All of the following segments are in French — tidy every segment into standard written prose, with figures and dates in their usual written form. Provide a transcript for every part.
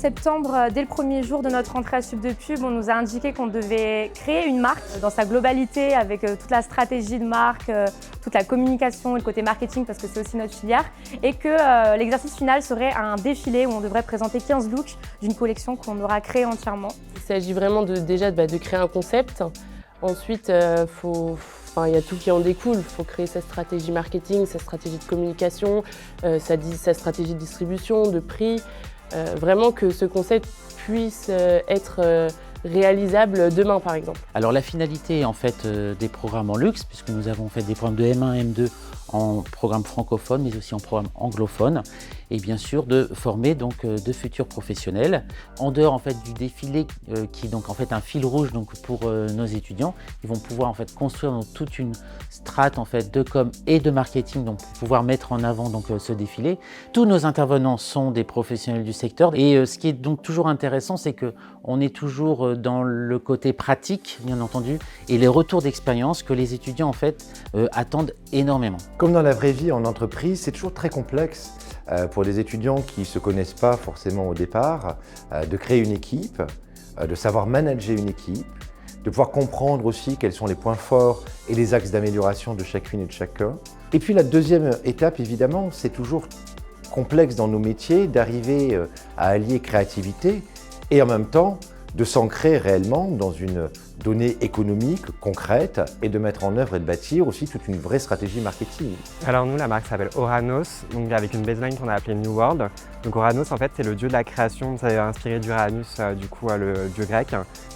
septembre, dès le premier jour de notre rentrée à Sup de Pub, on nous a indiqué qu'on devait créer une marque dans sa globalité avec toute la stratégie de marque, toute la communication et le côté marketing parce que c'est aussi notre filière et que l'exercice final serait un défilé où on devrait présenter 15 looks d'une collection qu'on aura créée entièrement. Il s'agit vraiment de créer un concept. Ensuite, il y a tout qui en découle. Il faut créer sa stratégie marketing, sa stratégie de communication, sa stratégie de distribution, de prix. Vraiment que ce concept puisse être réalisable demain, par exemple. Alors la finalité en fait des programmes en luxe, puisque nous avons fait des programmes de M1 et M2 en programme francophone, mais aussi en programme anglophone, et bien sûr de former donc de futurs professionnels. En dehors en fait du défilé qui est donc en fait un fil rouge donc pour nos étudiants, ils vont pouvoir en fait construire donc, toute une strate en fait de com et de marketing donc pour pouvoir mettre en avant donc ce défilé. Tous nos intervenants sont des professionnels du secteur et ce qui est donc toujours intéressant, c'est que on est toujours dans le côté pratique, bien entendu, et les retours d'expérience que les étudiants en fait attendent énormément. Comme dans la vraie vie en entreprise, c'est toujours très complexe pour des étudiants qui ne se connaissent pas forcément au départ, de créer une équipe, de savoir manager une équipe, de pouvoir comprendre aussi quels sont les points forts et les axes d'amélioration de chacune et de chacun. Et puis la deuxième étape, évidemment, c'est toujours complexe dans nos métiers d'arriver à allier créativité et en même temps de s'ancrer réellement dans une donnée économique concrète et de mettre en œuvre et de bâtir aussi toute une vraie stratégie marketing. Alors nous, la marque s'appelle Oranos, donc avec une baseline qu'on a appelée New World. Donc Oranos, en fait, c'est le dieu de la création, ça a inspiré d'Uranus, le dieu grec,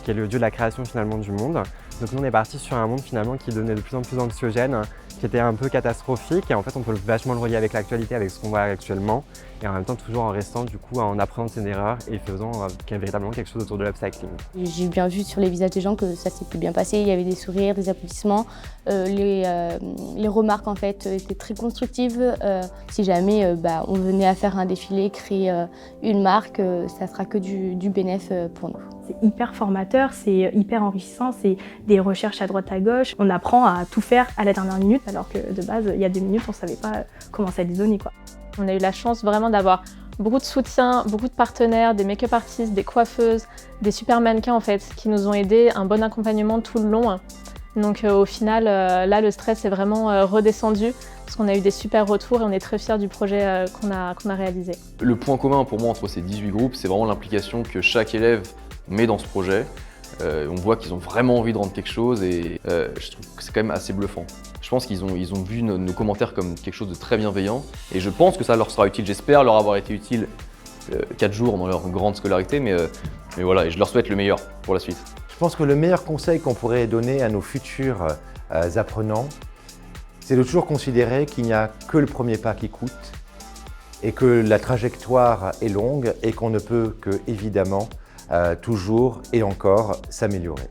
qui est le dieu de la création finalement du monde. Donc nous, on est parti sur un monde finalement qui devenait de plus en plus anxiogène, qui était un peu catastrophique et en fait on peut vachement le relier avec l'actualité, avec ce qu'on voit actuellement et en même temps toujours en restant du coup en apprenant de ses erreurs et faisant véritablement quelque chose autour de l'upcycling. J'ai bien vu sur les visages des gens que ça s'était bien passé, il y avait des sourires, des applaudissements, les remarques en fait étaient très constructives. Si jamais on venait à faire un défilé, créer une marque, ça sera que du bénéf pour nous. C'est hyper formateur, c'est hyper enrichissant, c'est des recherches à droite à gauche. On apprend à tout faire à la dernière minute alors que de base, il y a 2 minutes, on ne savait pas comment ça allait donner, quoi. On a eu la chance vraiment d'avoir beaucoup de soutien, beaucoup de partenaires, des make-up artistes, des coiffeuses, des super mannequins en fait, qui nous ont aidés, un bon accompagnement tout le long. Donc au final, là le stress est vraiment redescendu parce qu'on a eu des super retours et on est très fiers du projet qu'on a réalisé. Le point commun pour moi entre ces 18 groupes, c'est vraiment l'implication que chaque élève met dans ce projet. On voit qu'ils ont vraiment envie de rendre quelque chose et je trouve que c'est quand même assez bluffant. Je pense qu'ils ont vu nos commentaires comme quelque chose de très bienveillant et je pense que ça leur sera utile. J'espère leur avoir été utile 4 jours dans leur grande scolarité, mais voilà, et je leur souhaite le meilleur pour la suite. Je pense que le meilleur conseil qu'on pourrait donner à nos futurs apprenants, c'est de toujours considérer qu'il n'y a que le premier pas qui coûte et que la trajectoire est longue et qu'on ne peut que, évidemment, toujours et encore s'améliorer.